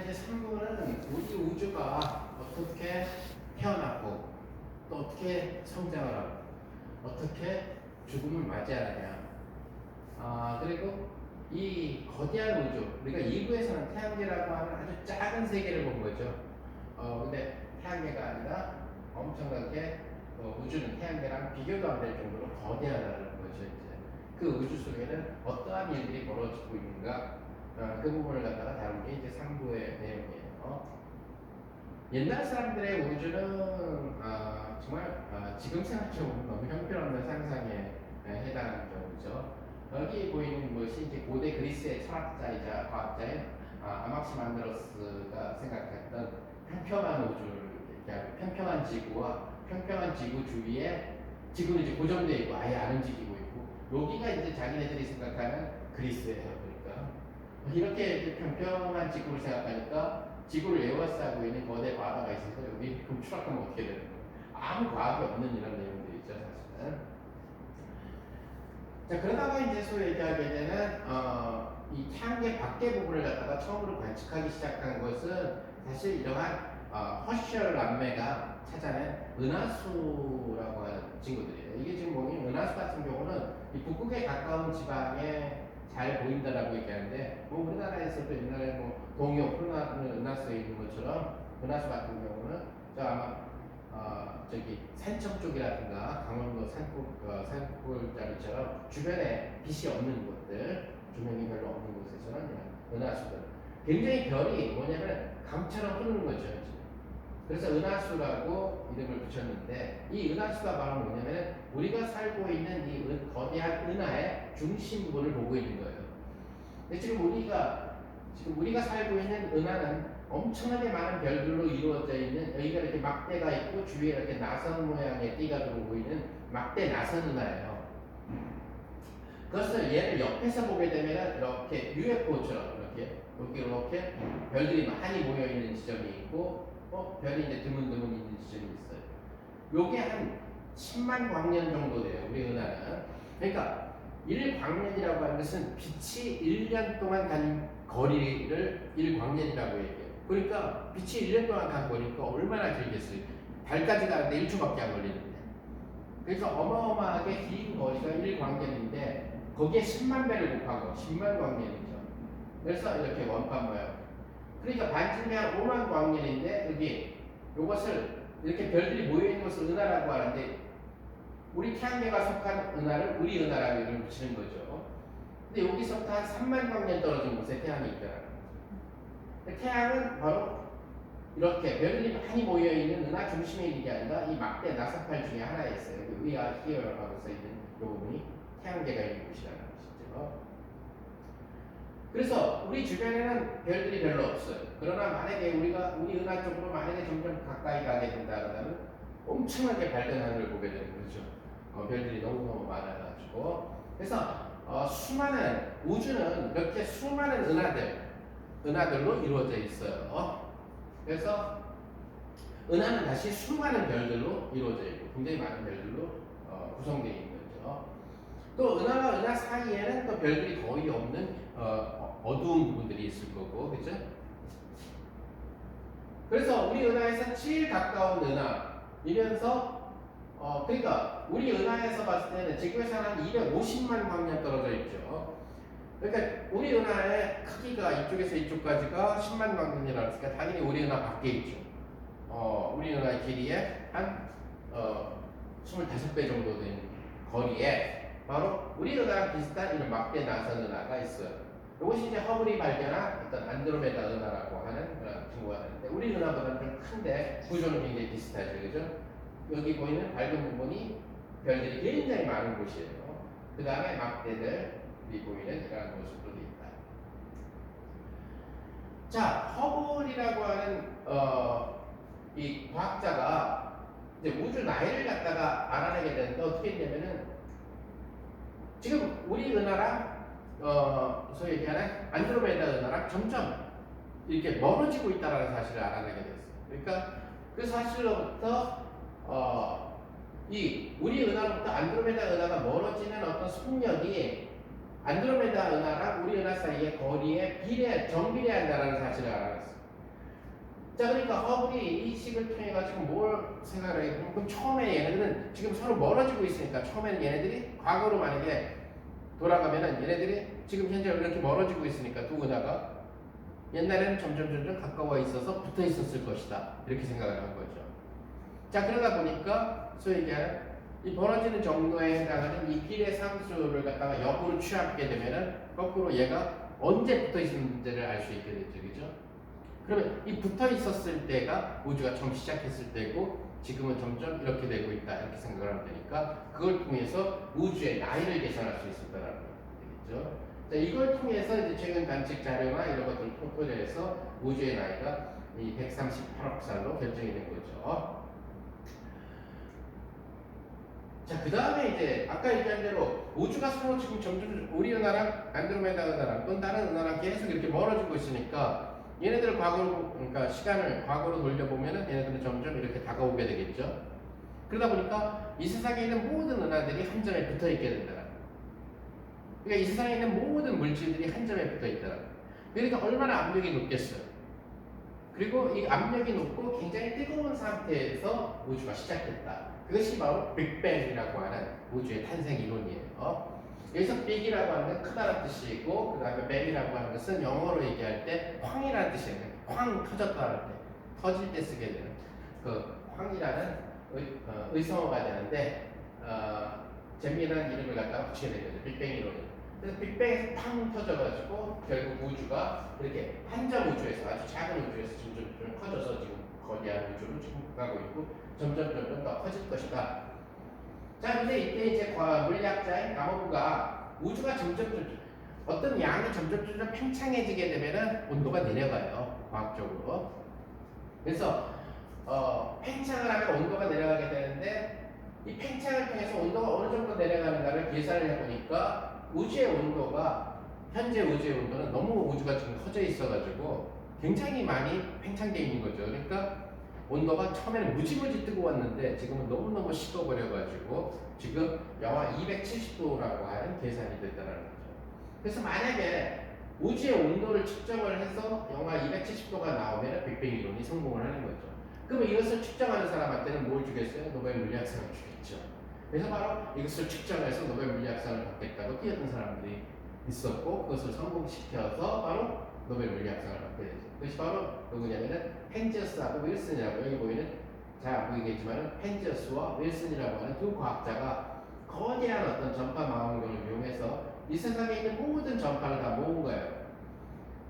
이제 3부는 우리 우주가 어떻게 태어났고 또 어떻게 성장을 하고 어떻게 죽음을 맞이하느냐. 그리고 이 거대한 우주, 우리가 2부에서는 태양계라고 하는 아주 작은 세계를 본 거죠. 근데 태양계가 아니라 엄청나게 우주는 태양계랑 비교도 안 될 정도로 거대하다는 거죠. 이제 그 우주 속에는 어떠한 일들이 벌어지고 있는가, 그 부분을 갖다가 다룬 게 이제 3부의 내용이에요. 옛날 사람들의 우주는 정말 지금 생각해보면 너무 형편없는 상상에 해당하는 경우죠. 여기 보이는 것이 이제 고대 그리스의 철학자이자 과학자인 아막시만드로스가 생각했던 평평한 우주를 얘기하고, 평평한 지구와 평평한 지구 주위에 지구는 이제 고정되어 있고 아예 안 움직이고 있고, 여기가 이제 자기네들이 생각하는 그리스예요. 그러니까 이렇게 이제 평평한 지구를 생각하니까 지구를 에워싸고 있는 거대 바다가 있어서 여기 그럼 추락하면 어떻게 되는 거예요? 아무 과학이 없는 이런 내용들이죠, 사실은. 자, 그러다가 이제 소위 얘기하게 되는 이 태양계 밖의 부분을 갖다가 처음으로 관측하기 시작한 것은 사실 이러한 허셜 남매가 찾아낸 은하수라고 하는 친구들이에요. 이게 지금 보면 은하수 같은 경우는 이 북극에 가까운 지방에 잘 보인다라고 얘기하는데, 뭐 우리나라에서도 옛날에 뭐 동요 푸르나는 은하수에 있는 것처럼 은하수 같은 경우는 아마 저기 산청 쪽이라든가 강원도 산골짜기처럼 주변에 빛이 없는 곳들, 조명이 별로 없는 곳에서는 은하수들, 굉장히 별이 뭐냐면 강처럼 흐르는 거죠. 그래서 은하수라고 이름을 붙였는데, 이 은하수가 바로 뭐냐면 우리가 살고 있는 이 거대한 은하의 중심부를 보고 있는 거예요. 근데 지금 우리가 살고 있는 은하는 엄청나게 많은 별들로 이루어져 있는, 여기가 이렇게 막대가 있고 주위에 이렇게 나선 모양의 띠가 들어오고 있는 막대 나선 은하예요. 그것을 얘를 옆에서 보게 되면 이렇게 UFO처럼 이렇게 별들이 많이 모여 있는 지점이 있고, 별이 이제 드문드문 있는 지점이 있어요. 요게 한 10만 광년 정도 돼요, 우리 은하는. 그러니까 1광년이라고 하는 것은 빛이 1년 동안 간 거리를 1광년이라고 얘기해요. 그러니까 빛이 1년 동안 간 거리니까 얼마나 길겠어요. 달까지 가는데 1초밖에 안 걸리는데. 그래서 어마어마하게 긴 거리가 1광년인데 거기에 10만 배를 곱하고 10만 광년이죠. 그래서 이렇게 원판 모양. 그러니까 반쯤이 한 5만 광년인데, 여기 요것을 이렇게 별들이 모여있는 것을 은하라고 하는데, 우리 태양계가 속한 은하를 우리 은하라고 이름을 붙이는 거죠. 근데 여기서부터 한 3만 광년 떨어진 곳에 태양이 있더라고요. 태양은 바로 이렇게 별들이 많이 모여있는 은하 중심에 있는 게 아니라 이 막대 나사팔 중에 하나에 있어요. We are here라고 써있는 이 부분이 태양계가 있는 곳이라는 것이죠. 그래서 우리 주변에는 별들이 별로 없어요. 그러나 만약에 우리 은하 쪽으로 만약에 점점 가까이 가게 된다 그러면 엄청나게 밝은 하늘을 보게 되는 거죠. 별들이 너무너무 많아가지고. 그래서 우주는 이렇게 수많은 은하들로 이루어져 있어요. 그래서 은하는 다시 수많은 별들로 이루어져 있고 굉장히 많은 별들로 구성되어 있는 거죠. 또 은하와 은하 사이에는 또 별들이 거의 없는 어두운 부분들이 있을 거고, 그죠? 그래서 우리 은하에서 제일 가까운 은하이면서 그러니까 우리 은하에서 봤을 때는 지구에서 한 250만 광년 떨어져 있죠. 그러니까 우리 은하의 크기가 이쪽에서 이쪽까지가 10만 광년이라고 했으니까 당연히 우리 은하 밖에 있죠. 우리 은하의 길이에 한 25배 정도 되는 거리에 바로 우리 은하랑 비슷한 이런 막대 나선 은하가 있어요. 이것이 이제 허블이 발견한 어떤 안드로메다 은하라고 하는 그런 친구가 되는데, 우리 은하보다는 좀 큰데 구조는 굉장히 비슷하죠, 그죠? 여기 보이는 밝은 부분이 별들이 굉장히 많은 곳이에요. 그 다음에 막대들이 보이는 이러한 모습으로 되어 있다. 자, 허블이라고 하는 이 과학자가 이제 우주 나이를 갖다가 알아내게 되는데 어떻게 했냐면은, 지금 우리 은하랑 소위 얘기하는 안드로메다 은하랑 점점 이렇게 멀어지고 있다는 사실을 알아내게 됐어요. 그러니까 그 사실로부터 이 우리 은하로부터 안드로메다 은하가 멀어지는 어떤 속력이 안드로메다 은하랑 우리 은하 사이의 거리에 정비례한다는 사실을 알아냈어요. 자, 그러니까 허블이 이 식을 통해 가지고 뭘 생각을 해요? 그럼 처음에 얘네들은 지금 서로 멀어지고 있으니까 처음에는 얘네들이 과거로 만약에 돌아가면은 얘네들이 지금 현재 이렇게 멀어지고 있으니까 두 은하가 옛날에는 점점 가까워 있어서 붙어 있었을 것이다. 이렇게 생각을 한 거죠. 자, 그러다 보니까 소위 얘기하는 이 벌어지는 정도에 해당하는 이 길의 상수를 갖다가 역으로 취하게 되면은 거꾸로 얘가 언제 붙어 있는지를 알 수 있게 되죠. 그죠? 그러면 이 붙어 있었을 때가 우주가 처음 시작했을 때고 지금은 점점 이렇게 되고 있다. 이렇게 생각을 하면 되니까 그걸 통해서 우주의 나이를 계산할 수 있었다라는 거 되겠죠. 자, 이걸 통해서 이제 최근 관측 자료나 이런 것들을 토대해서 우주의 나이가 이 138억 살로 결정이 된 거죠. 자, 그 다음에 이제 아까 얘기한 대로 우주가 서로 지금 점점 우리 은하랑 안드로메다 은하랑 또 다른 은하랑 계속 이렇게 멀어지고 있으니까 얘네들을 과거로, 그러니까 시간을 과거로 돌려보면은 얘네들은 점점 이렇게 다가오게 되겠죠. 그러다 보니까 이 세상에 있는 모든 은하들이 한 점에 붙어 있게 된다. 그러니까 이 세상에 있는 모든 물질들이 한 점에 붙어 있다. 그러니까 얼마나 압력이 높겠어요. 그리고 이 압력이 높고 굉장히 뜨거운 상태에서 우주가 시작됐다. 그것이 바로 빅뱅이라고 하는 우주의 탄생 이론이에요. 여기서 빅이라고 하는 건 크다는 뜻이고, 그 다음에 뱅이라고 하는 것은 영어로 얘기할 때 쾅이라는 뜻이에요. 쾅 터졌다는 때, 터질 때 쓰게 되는 그 쾅이라는 의성어가 되는데 재미난 이름을 갖다가 붙이게 된 거죠. 빅뱅 이론이. 그래서 빅뱅에서 팡 터져가지고 결국 우주가 이렇게 한 점 우주에서 아주 작은 우주에서 점점 커져서 지금 거대한 우주로 지금 가고 있고 점점 더 커질 것이다. 자, 근데 이때 이제 물리학자인 가모브가 우주가 점점 어떤 양이 점점 팽창해지게 되면은 온도가 내려가요. 과학적으로. 그래서 팽창을 하면 온도가 내려가게 되는데 이 팽창을 통해서 온도가 어느 정도 내려가는가를 계산을 해보니까 우주의 온도가 현재 우주의 온도는 너무 우주가 지금 커져 있어가지고 굉장히 많이 팽창되어 있는 거죠. 그러니까 온도가 처음에는 무지무지 뜨거웠는데 지금은 너무너무 식어버려가지고 지금 영하 270도라고 하는 계산이 됐다는 거죠. 그래서 만약에 우주의 온도를 측정을 해서 영하 270도가 나오면 빅뱅 이론이 성공을 하는 거죠. 그럼 이것을 측정하는 사람한테는 뭘 주겠어요? 노벨 물리학상을 주겠죠. 그래서 바로 이것을 측정해서 노벨 물리학상을 받겠다고 뛰었던 사람들이 있었고 그것을 성공시켜서 바로 노벨 물리학상을 받게 되죠. 그것이 바로 누구냐면은 펜지어스하고 윌슨이라고 여기 보이는 잘 안 보이겠지만 펜지어스와 윌슨이라고 하는 두 과학자가 거대한 어떤 전파 망원경을 이용해서 이 세상에 있는 모든 전파를 다 모은 거예요.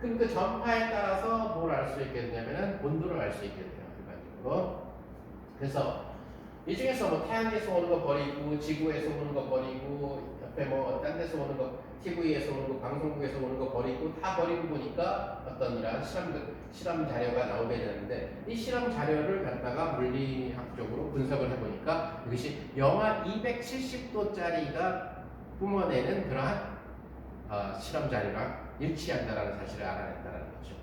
그럼 그 전파에 따라서 뭘 알 수 있게 되냐면은 온도를 알 수 있게 돼요. 일반적으로. 그래서 이 중에서 뭐 태양에서 오는 거 버리고 지구에서 오는 거 버리고 옆에 뭐 딴 데서 오는 거 TV에서 오는 거 방송국에서 오는 거 버리고 다 버리고 보니까 어떤 이런 실험 자료가 나오게 되는데 이 실험 자료를 갖다가 물리학적으로 분석을 해보니까 이것이 영하 270도짜리가 뿜어내는 그러한 실험 자료랑 일치한다라는 사실을 알아냈다는 거죠.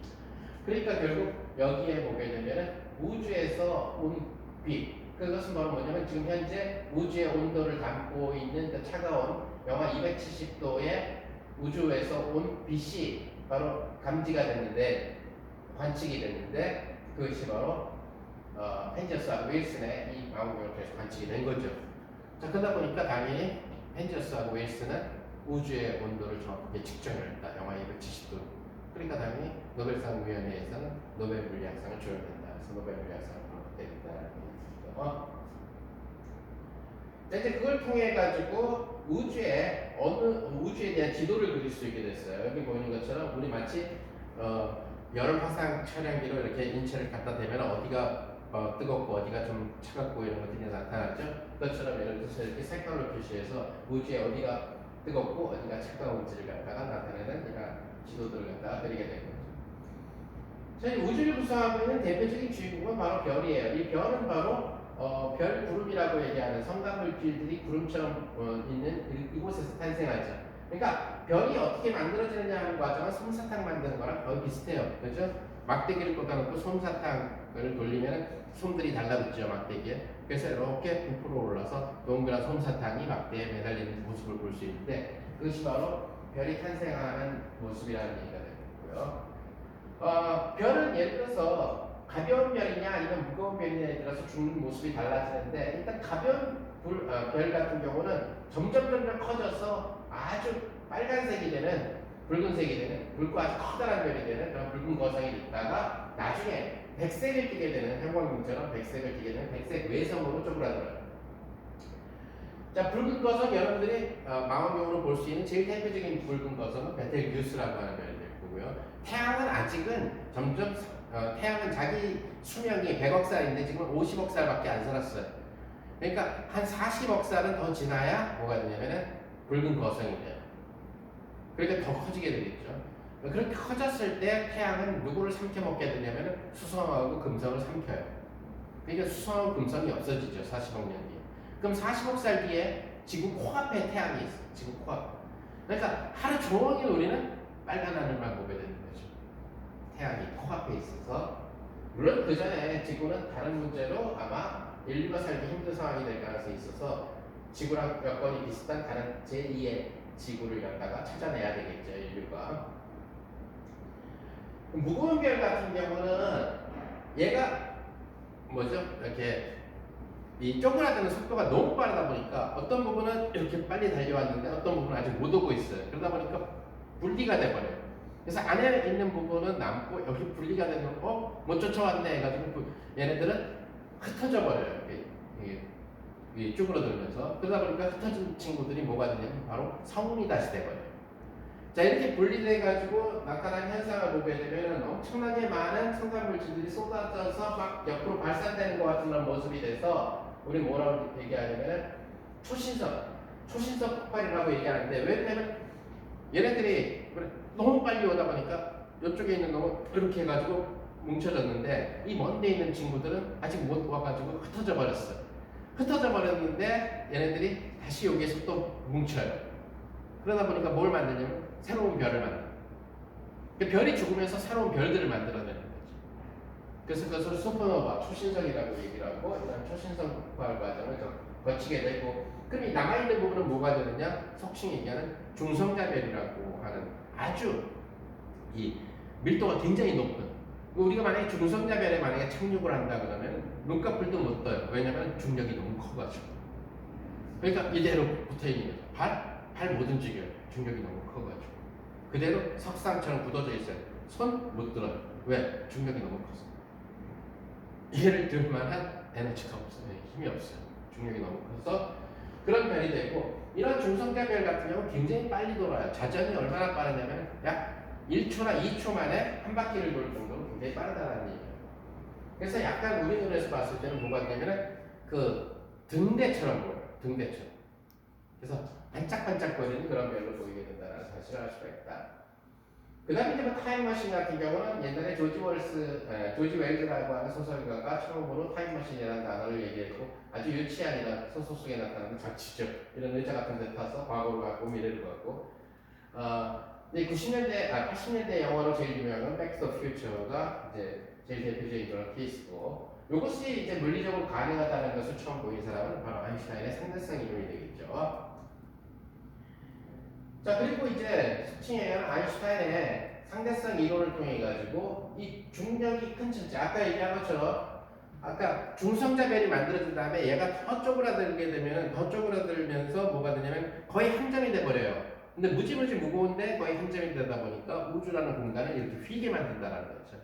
그러니까 결국 여기에 보게 되면 우주에서 온 빛, 그것은 바로 뭐냐면 지금 현재 우주의 온도를 담고 있는 그 차가운 영하 270도의 우주에서 온 빛이 바로 감지가 됐는데 관측이 됐는데 그것이 바로 펜지어스하고 윌슨의 이 망원경을 통해서 관측이 된 거죠. 자, 그러다 보니까 당연히 펜지어스하고 윌슨은 우주의 온도를 정확하게 측정을 했다. 영하 270도. 그러니까 당연히 노벨상위원회에서는 노벨 물리학상을 줘야 된다. 그래서 노벨 물리학상을 받게 된다는 얘기죠. 이제 그걸 통해 가지고 우주에 대한 지도를 그릴 수 있게 됐어요. 여기 보이는 것처럼 우리 마치 열 화상 촬영기로 이렇게 인체를 갖다 대면 어디가 뜨겁고 어디가 좀 차갑고 이런 것들이 나타나죠. 그것처럼 예를 들어서 이렇게 색깔로 표시해서 우주에 어디가 뜨겁고 어디가 차가운지를 갖다가 나타내는 이런 지도들을 갖다가 그리게 된 거죠. 저희 우주를 구성하고 있는 대표적인 주인공은 바로 별이에요. 이 별은 바로 별 구름이라고 얘기하는 성간물질들이 구름처럼 있는 이곳에서 탄생하죠. 그러니까 별이 어떻게 만들어지느냐 하는 과정은 솜사탕 만드는 거랑 거의 비슷해요. 그렇죠? 막대기를 꽂아놓고 솜사탕을 돌리면 솜들이 달라붙죠, 막대기에. 그래서 이렇게 부풀어 올라서 동그란 솜사탕이 막대에 매달리는 모습을 볼 수 있는데 그것이 바로 별이 탄생하는 모습이라는 얘기가 되고요. 별은 예를 들어서 가벼운 별이냐 아니면 무거운 별이냐에 따라서 죽는 모습이 달라지는데 일단 가벼운 별 같은 경우는 점점 커져서 아주 빨간색이 되는 붉은색이 되는 붉고 아주 커다란 별이 되는 그런 붉은 거성이 있다가 나중에 백색을 띠게 되는 형광등처럼 백색을 띠게 되는 백색 외성으로 쪼그라들어요. 자, 붉은 거성 여러분들이 망원경으로 볼 수 있는 제일 대표적인 붉은 거성은 베텔기우스라고 하는 별이 될 거고요. 태양은 아직은 점점 태양은 자기 수명이 100억 살인데 지금 50억 살밖에 안 살았어요. 그러니까 한 40억 살은 더 지나야 뭐가 되냐면은 붉은 거성이 돼요. 그러니까 더 커지게 되겠죠. 그렇게 커졌을 때 태양은 누구를 삼켜먹게 되냐면은 수성하고 금성을 삼켜요. 그러니까 수성하고 금성이 없어지죠. 40억 년 뒤에. 그럼 40억 살 뒤에 지구 코앞에 태양이 있어요. 지구 코앞. 그러니까 하루 종일 우리는 빨간 하늘만 보게 되는 거죠. 태양이 코앞에 있어서. 물론 그 전에 지구는 다른 문제로 아마 인류가 살기 힘든 상황이 될 가능성이 있어서 지구랑 여건이 비슷한 다른 제2의 지구를 갖다가 찾아내야 되겠죠. 인류가. 무거운 별 같은 경우는 얘가 뭐죠? 이렇게 이 쪼그라드는 속도가 너무 빠르다 보니까 어떤 부분은 이렇게 빨리 달려왔는데 어떤 부분은 아직 못 오고 있어요. 그러다 보니까 분리가 돼버려요. 그래서 안에 있는 부분은 남고 여기 분리가 되면 못 쫓아왔네 해가지고 얘네들은 흩어져 버려요. 이게 쪼그라들면서 그러다 보니까 흩어진 친구들이 뭐가 되냐면 바로 성운이 다시 돼버려요. 자, 이렇게 분리돼가지고 나타난 현상을 보게 되면 엄청나게 많은 첨가물질들이 쏟아져서 막 옆으로 발산되는 것 같은 그런 모습이 돼서 우리 뭐라고 얘기하냐면 초신성 폭발이라고 얘기하는데 왜냐면 얘네들이 너무 빨리 오다 보니까 이쪽에 있는 놈은 이렇게 해가지고 뭉쳐졌는데 이 먼데 있는 친구들은 아직 못 와가지고 흩어져 버렸어. 흩어져 버렸는데 얘네들이 다시 여기에서 또 뭉쳐요. 그러다 보니까 뭘 만드냐면 새로운 별을 만들어요. 별이 죽으면서 새로운 별들을 만들어내는 거죠. 그래서 그것을 슈퍼노바, 초신성이라고 얘기를 하고 이런 초신성 폭발 과정을 거치게 되고 그럼 이 남아있는 부분은 뭐가 되느냐? 속칭 얘기하는 중성자별이라고 하는 아주 이 밀도가 굉장히 높은 우리가 만약에 중성자별에 만약에 착륙을 한다 그러면 눈꺼풀도 못 떠요. 왜냐면 중력이 너무 커가지고. 그러니까 이대로 붙어있는 거죠. 발 못 움직여요. 중력이 너무 커가지고. 그대로 석상처럼 굳어져 있어요. 손 못 들어요. 왜? 중력이 너무 커서. 얘를 들 만한 에너지가 없어요. 힘이 없어요. 중력이 너무 커서 그런 별이 되고 이런 중성자별 같은 경우는 굉장히 빨리 돌아요. 자전이 얼마나 빠르냐면 약 1초나 2초 만에 한 바퀴를 돌 정도로 굉장히 빠르다는 얘기예요. 그래서 약간 우리 눈에서 봤을 때는 뭐가 되냐면 그 등대처럼 보여요. 등대처럼. 그래서 반짝반짝거리는 그런 별로 보이게 된다는 사실을 알 수가 있다. 그 다음에 이제 타임머신 같은 경우는 옛날에 조지 웰즈라고 하는 소설가가 처음으로 타임머신이라는 단어를 얘기했고 아주 유치한 이런 소설 속에 나타나는 자치죠. 이런 의자 같은 데 타서 과거로 가고 미래로 가고 80년대 영화로 제일 유명한 건 Back to the Future가 이제 제일 대표적인 그런 케이스고 이것이 이제 물리적으로 가능하다는 것을 처음 보인 사람은 바로 아인슈타인의 상대성 이론이 되겠죠. 자, 그리고 이제 특징에는 아인슈타인의 상대성 이론을 통해 가지고 이 중력이 큰 천체 아까 얘기한 것처럼 아까 중성자별이 만들어진 다음에 얘가 더 쪼그라들게 되면 더 쪼그라들면서 뭐가 되냐면 거의 한 점이 돼 버려요. 근데 무지무지 무거운데 거의 한 점이 되다 보니까 우주라는 공간을 이렇게 휘게 만든다는 거죠.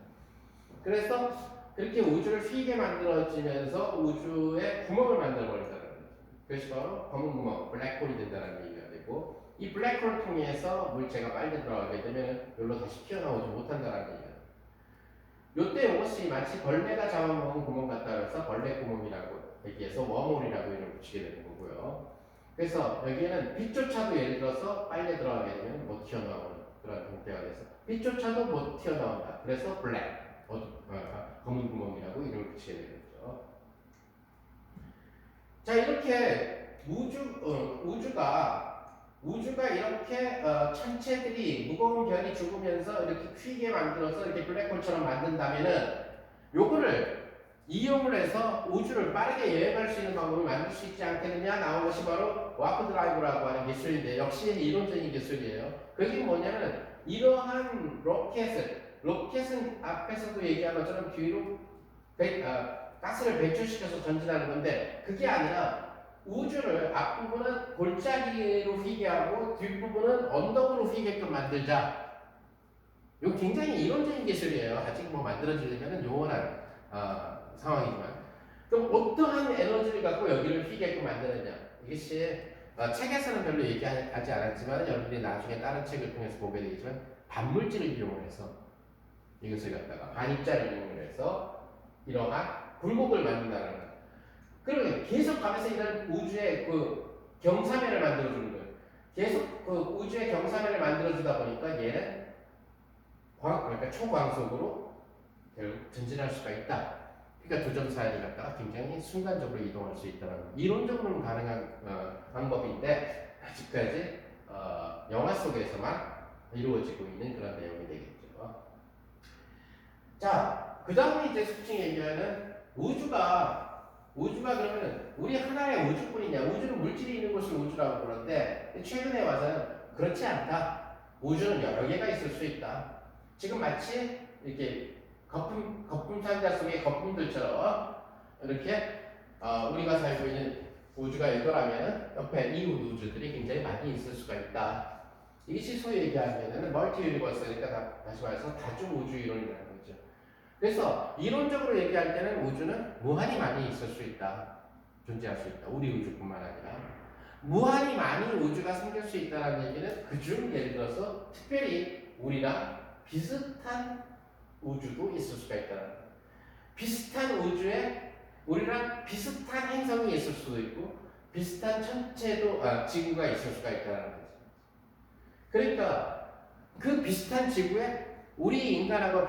그래서 그렇게 우주를 휘게 만들어지면서 우주에 구멍을 만들어 버린다는 거죠. 그것이 바로 검은 구멍, 블랙홀이 된다는 얘기가 되고 이 블랙홀을 통해서 물체가 빨리 들어가게 되면 여기로 다시 튀어나오지 못한다는 얘기예요. 요때 이것이 마치 벌레가 잡아먹은 구멍 같다 해서 벌레 구멍이라고 얘기해서 웜홀이라고 이름을 붙이게 되는 거고요. 그래서 여기에는 빛조차도 예를 들어서 빨리 들어가게 되면 못 튀어나오는 그런 형태가 돼서 빛조차도 못 튀어나온다. 그래서 블랙, 검은 구멍이라고 이름을 붙이게 되겠죠. 자, 이렇게 우주가 이렇게 천체들이 무거운 별이 죽으면서 이렇게 휘게 만들어서 이렇게 블랙홀처럼 만든다면은 요거를 이용을 해서 우주를 빠르게 여행할 수 있는 방법을 만들 수 있지 않겠느냐 나온 것이 바로 와프 드라이브라고 하는 기술인데 역시 이론적인 기술이에요. 그게 뭐냐면 이러한 로켓은 앞에서도 얘기한 것처럼 뒤로 가스를 배출시켜서 전진하는 건데 그게 아니라 우주를 앞부분은 골짜기로 휘게 하고 뒷부분은 언덕으로 휘게끔 만들자. 이거 굉장히 이론적인 기술이에요. 아직 뭐 만들어지려면 요원한 상황이지만. 그럼 어떠한 에너지를 갖고 여기를 휘게끔 만드느냐. 이것이 책에서는 별로 얘기하지 않았지만 여러분들이 나중에 다른 책을 통해서 보게 되겠지만 반물질을 이용해서 이것을 갖다가 반입자를 이용해서 이러한 굴곡을 만든다는 거예요. 그러면 계속 가면서 이런 우주의 그 경사면을 만들어주는 거예요. 계속 그 우주의 경사면을 만들어주다 보니까 얘는 그러니까 초광속으로 결국 전진할 수가 있다. 그러니까 두 점 사이를 갖다가 굉장히 순간적으로 이동할 수 있다는 이론적으로는 가능한 방법인데 아직까지 영화 속에서만 이루어지고 있는 그런 내용이 되겠죠. 자, 그 다음에 이제 솔직히 얘기하는 우주가 그러면 우리 하나의 우주뿐이냐? 우주는 물질이 있는 곳을 우주라고 그러는데 최근에 와서는 그렇지 않다. 우주는 여러 개가 있을 수 있다. 지금 마치 이렇게 거품 상자 속의 거품들처럼 이렇게 우리가 살고 있는 우주가 이거라면 옆에 이웃 우주들이 굉장히 많이 있을 수가 있다. 이것이 소위 얘기하면 멀티 유니버스니까 다시 말해서 다중 우주 이론이라는 거죠. 그래서 이론적으로 얘기할 때는 우주는 무한히 많이 있을 수 있다. 존재할 수 있다. 우리 우주뿐만 아니라 무한히 많이 우주가 생길 수 있다는 얘기는 그중 예를 들어서 특별히 우리랑 비슷한 우주도 있을 수가 있다는 거예요. 비슷한 우주에 우리랑 비슷한 행성이 있을 수도 있고 비슷한 지구가 있을 수가 있다는 거죠. 그러니까 그 비슷한 지구에 우리 인간하고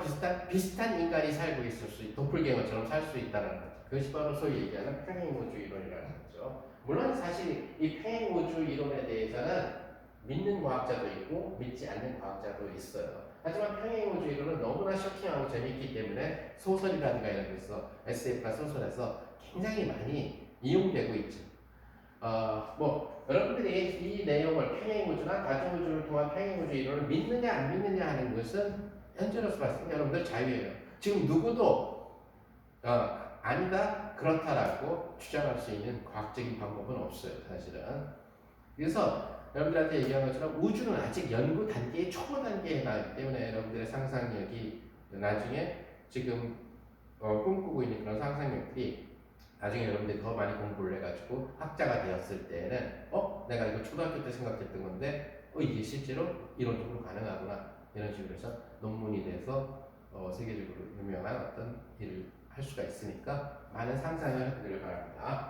비슷한 인간이 살고 있을 수 있고 도플갱어처럼 살 수 있다는 거죠. 그것이 바로 소위 얘기하는 평행우주 이론이라는 거죠. 물론 사실 이 평행우주 이론에 대해서는 믿는 과학자도 있고 믿지 않는 과학자도 있어요. 하지만 평행우주 이론은 너무나 쇼킹하고 재밌기 때문에 소설이라든가 이런 데서 SF나 소설에서 굉장히 많이 이용되고 있죠. 여러분들이 이 내용을 평행우주나 다중우주를 통한 평행우주 이론을 믿느냐 안 믿느냐 하는 것은 현재로서 봤을 때 여러분들 자유예요. 지금 누구도 아니다 그렇다라고 주장할 수 있는 과학적인 방법은 없어요. 사실은. 그래서 여러분들한테 얘기한 것처럼 우주는 아직 연구 단계의 초보 단계에 나기 때문에 여러분들의 상상력이 나중에 지금 꿈꾸고 있는 그런 상상력들이 나중에 여러분들이 더 많이 공부를 해가지고 학자가 되었을 때는 내가 이거 초등학교 때 생각했던 건데 이게 실제로 이론적으로 가능하구나 이런 식으로 해서 논문이 돼서 세계적으로 유명한 어떤 일을 할 수가 있으니까 많은 상상을 해보기를 바랍니다.